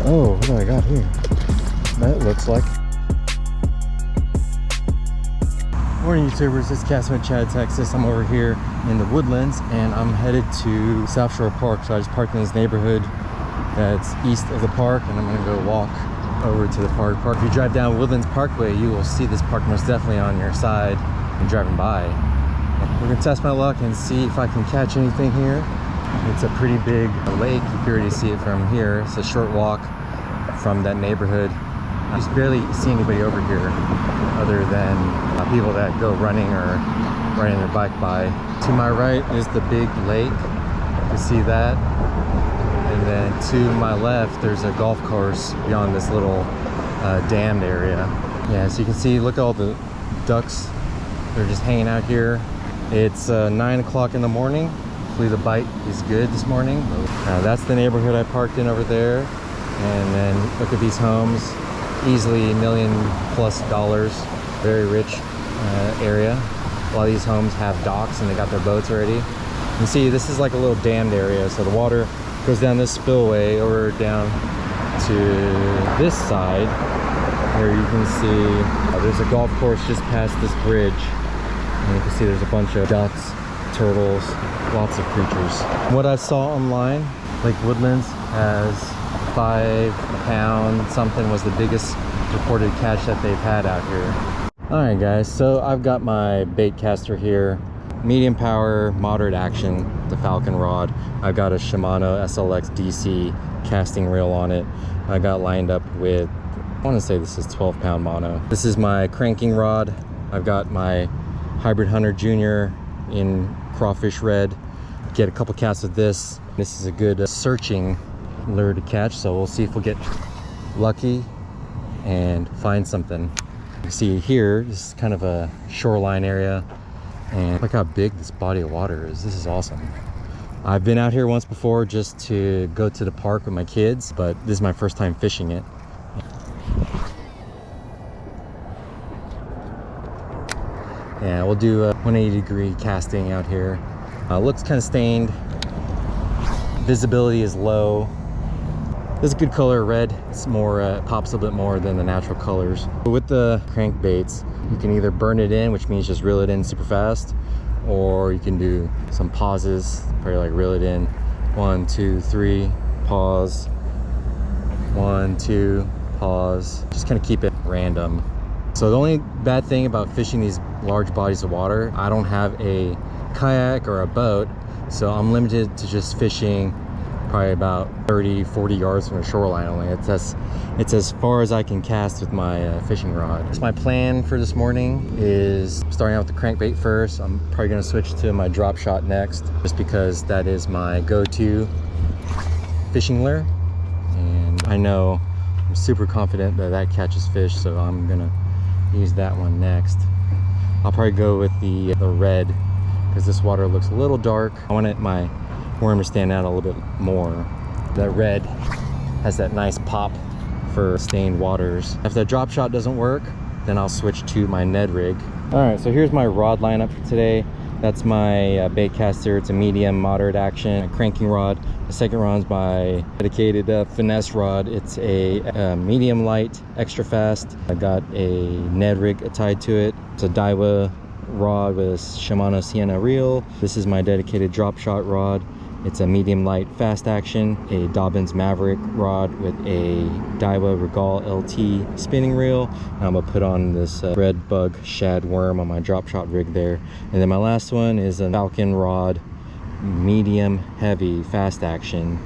Oh, what do I got here? That looks like. Morning YouTubers, it's Casper, Chad, Texas. I'm over here in the Woodlands and I'm headed to Southshore Park. So I just parked in this neighborhood that's east of the park and I'm gonna go walk over to the park. If you drive down Woodlands Parkway, you will see this park most definitely on your side when driving by. We're gonna test my luck and see if I can catch anything here. It's a pretty big lake. You can already see it from here. It's a short walk from that neighborhood. I just barely see anybody over here other than people that go running or riding their bike by. To my right is the big lake. You can see that. And then to my left, there's a golf course beyond this little dammed area. Yeah, so you can see, look at all the ducks. They're just hanging out here. It's 9 o'clock in the morning. Hopefully the bite is good this morning. That's the neighborhood I parked in over there. And then look at these homes. Easily $1 million+ dollars. Very rich area. A lot of these homes have docks and they got their boats already. You can see this is like a little dammed area. So the water goes down this spillway over down to this side where you can see there's a golf course just past this bridge. And you can see there's a bunch of ducks, turtles, lots of creatures. What I saw online, Lake Woodlands has 5 pound something was the biggest reported catch that they've had out here. All right guys, so I've got my bait caster here, medium power, moderate action, the Falcon rod. I've got a Shimano SLX DC casting reel on it. I got lined up with, I want to say this is 12 pound mono. This is my cranking rod. I've got my Hybrid Hunter Junior in crawfish red. Get a couple casts with this. This is a good searching lure to catch, so we'll see if we'll get lucky and find something. You see here, this is kind of a shoreline area, and look how big this body of water is. This is awesome. I've been out here once before just to go to the park with my kids, but this is my first time fishing it. Yeah, we'll do a 180-degree casting out here. Looks kind of stained. Visibility is low. This is a good color, red. It's more, pops a bit more than the natural colors. But with the crankbaits, you can either burn it in, which means just reel it in super fast, or you can do some pauses, probably like reel it in. 1, 2, 3, pause. 1, 2, pause. Just kind of keep it random. So the only bad thing about fishing these large bodies of water, I don't have a kayak or a boat, so I'm limited to just fishing probably about 30-40 yards from the shoreline only. It's as far as I can cast with my fishing rod. So my plan for this morning is starting out with the crankbait first. I'm probably going to switch to my drop shot next, just because that is my go-to fishing lure, and I know I'm super confident that that catches fish, so I'm gonna use that one next. I'll probably go with the red, because this water looks a little dark. I want my worm to stand out a little bit more. That red has that nice pop for stained waters. If the drop shot doesn't work, then I'll switch to my Ned Rig. All right, so here's my rod lineup for today. That's my bait caster. It's a medium moderate action, a cranking rod. The second rod's my dedicated Finesse rod. It's a medium light, extra fast. I got a Ned Rig tied to it. It's a Daiwa rod with a Shimano Sienna reel. This is my dedicated drop shot rod. It's a medium light fast action, a Dobyns Maverick rod with a Daiwa Regal LT spinning reel. I'm gonna put on this red bug shad worm on my drop shot rig there. And then my last one is a Falcon rod, medium heavy fast action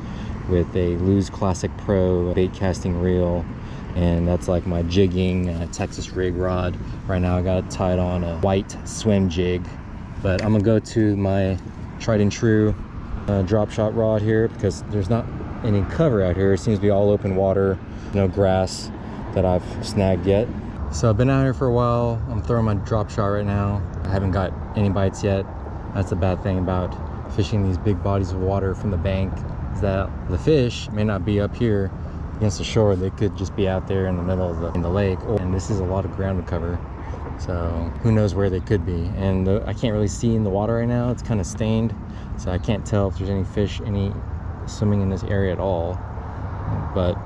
with a Lose Classic Pro bait casting reel. And that's like my jigging Texas rig rod. Right now I got it tied on a white swim jig, but I'm gonna go to my tried and true drop shot rod here, because there's not any cover out here. It seems to be all open water, no grass that I've snagged yet. So I've been out here for a while. I'm throwing my drop shot right now. I haven't got any bites yet. That's the bad thing about fishing these big bodies of water from the bank, is that the fish may not be up here against the shore. They could just be out there in the middle of the lake, and this is a lot of ground to cover, so who knows where they could be. And I can't really see in the water right now. It's kind of stained, so I can't tell if there's any fish swimming in this area at all. But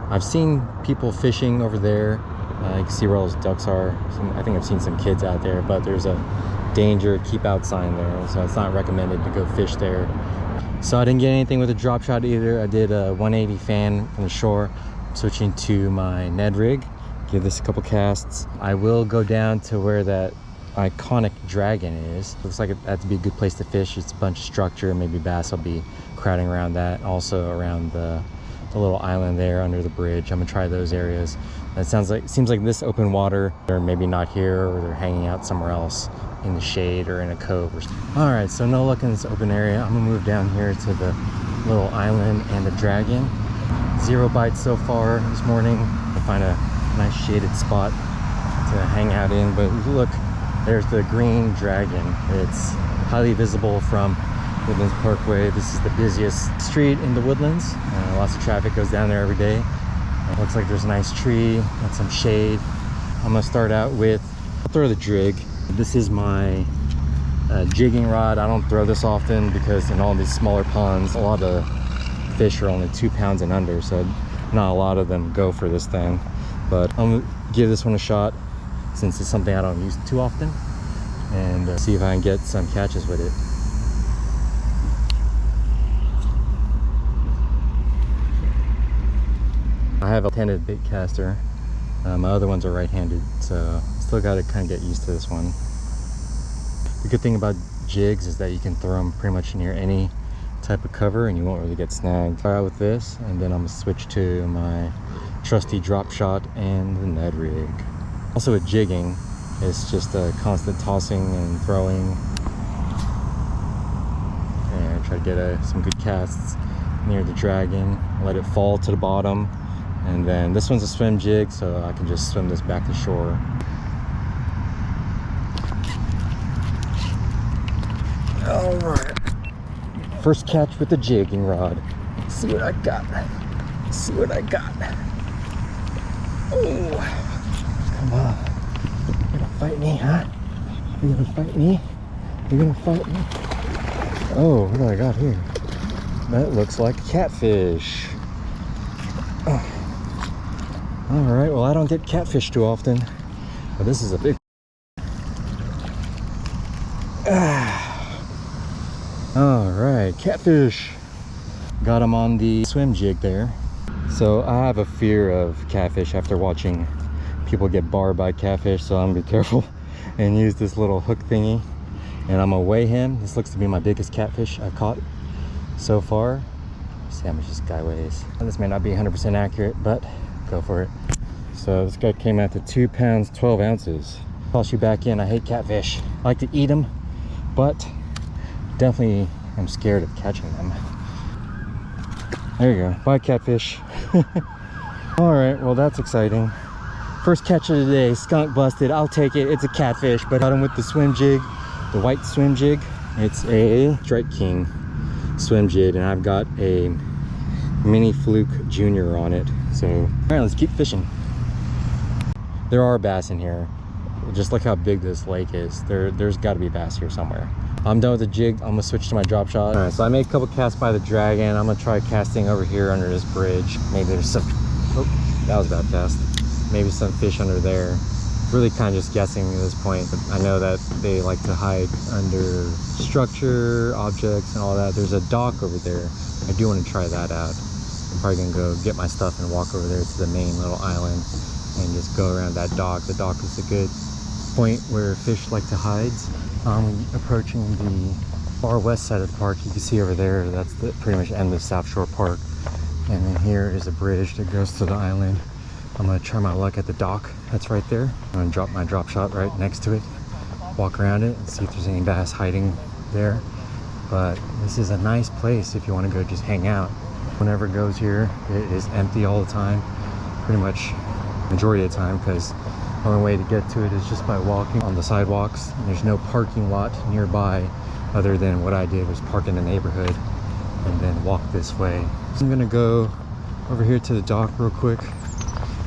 I've seen people fishing over there. You can see where all those ducks are. I think I've seen some kids out there, but there's a danger keep out sign there, so it's not recommended to go fish there. So I didn't get anything with a drop shot either. I did a 180 fan from the shore. Switching to my Ned Rig, give this a couple casts. I will go down to where that iconic dragon is. Looks like that'd be a good place to fish. It's a bunch of structure, maybe bass will be crowding around that. Also around the little island there under the bridge. I'm gonna try those areas. It seems like this open water, they're maybe not here, or they're hanging out somewhere else in the shade or in a cove or something. All right, so no luck in this open area. I'm gonna move down here to the little island and the dragon. 0 bites so far this morning. I'll find a nice shaded spot to hang out in, but look, there's the green dragon. It's highly visible from Woodlands Parkway. This is the busiest street in the Woodlands. Lots of traffic goes down there every day. Looks like there's a nice tree and some shade. I'm gonna start out with, I'll throw the jig. This is my jigging rod. I don't throw this often because in all these smaller ponds, a lot of fish are only 2 pounds and under, so not a lot of them go for this thing. But I'm gonna give this one a shot since it's something I don't use too often, and see if I can get some catches with it. I have a handed bait caster. My other ones are right-handed, so still got to kind of get used to this one. The good thing about jigs is that you can throw them pretty much near any type of cover and you won't really get snagged. Try out with this, and then I'm gonna switch to my trusty drop shot and the Ned Rig. Also with jigging, it's just a constant tossing and throwing, and try to get some good casts near the dragon, let it fall to the bottom. And then this one's a swim jig, so I can just swim this back to shore. All right, first catch with the jigging rod. Let's see what I got. Let's see what I got. Oh, come on. You gonna fight me, huh? You gonna fight me? You gonna fight me? Oh, what do I got here? That looks like a catfish. Oh. All right, well, I don't get catfish too often, but this is a big. All right, catfish. Got him on the swim jig there. So I have a fear of catfish after watching people get barred by catfish, so I'm gonna be careful and use this little hook thingy, and I'm gonna weigh him. This looks to be my biggest catfish I've caught so far. Let's see how much this guy weighs. This may not be 100% accurate, but go for it. So this guy came out to 2 pounds 12 ounces. Toss you back in. I hate catfish. I like to eat them, but definitely I'm scared of catching them. There you go. Bye, catfish. All right, well, that's exciting. First catch of the day, skunk busted. I'll take it. It's a catfish, but got him with the swim jig, the white swim jig. It's a Strike King swim jig, and I've got a mini fluke junior on it. So all right, let's keep fishing. There are bass in here. Just look how big this lake is. There's got to be bass here somewhere. I'm done with the jig. I'm gonna switch to my drop shot. All right, so I made a couple casts by the dragon. I'm gonna try casting over here under this bridge. Maybe there's some, oh, that was a bad cast. Maybe some fish under there. Really kind of just guessing at this point. I know that they like to hide under structure, objects, and all that. There's a dock over there. I do want to try that out. I'm probably gonna go get my stuff and walk over there to the main little island and just go around that dock. The dock is a good point where fish like to hide. Approaching the far west side of the park. You can see over there, that's the pretty much end of Southshore Park. And then here is a bridge that goes to the island. I'm gonna try my luck at the dock. That's right there. I'm gonna drop my drop shot right next to it, walk around it and see if there's any bass hiding there. But this is a nice place if you want to go just hang out. Whenever it goes here, it is empty all the time, pretty much majority of the time, because the only way to get to it is just by walking on the sidewalks. And there's no parking lot nearby other than what I did was park in the neighborhood and then walk this way. So I'm gonna go over here to the dock real quick,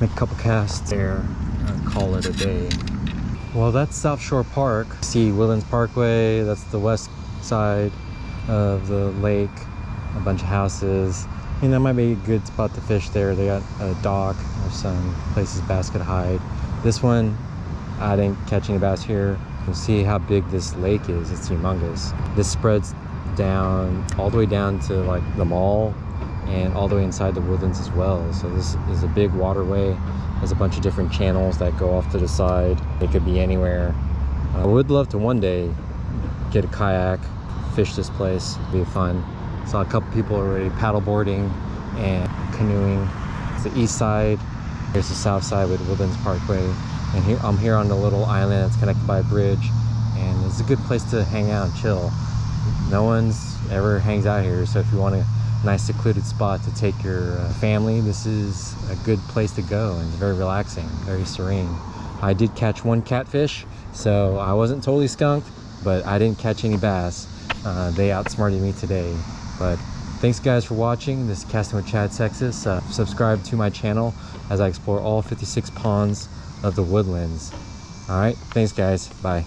make a couple casts there, and call it a day. Well, that's Southshore Park. See Woodlands Parkway, that's the west side of the lake, a bunch of houses. And that might be a good spot to fish there. They got a dock or some places bass could hide. This one, I didn't catch any bass here. You see how big this lake is. It's humongous. This spreads down all the way down to like the mall and all the way inside the Woodlands as well. So this is a big waterway. There's a bunch of different channels that go off to the side. It could be anywhere. I would love to one day get a kayak, fish this place. It'd be fun. Saw a couple people already paddleboarding and canoeing. It's the east side. Here's the south side with Woodlands Parkway. And here I'm here on the little island that's connected by a bridge. And it's a good place to hang out and chill. No one's ever hangs out here. So if you want a nice secluded spot to take your family, this is a good place to go. And it's very relaxing, very serene. I did catch one catfish, so I wasn't totally skunked, but I didn't catch any bass. They outsmarted me today. But thanks guys for watching this Casting with Chad Texas. Subscribe to my channel as I explore all 56 ponds of the Woodlands. All right, thanks guys, bye.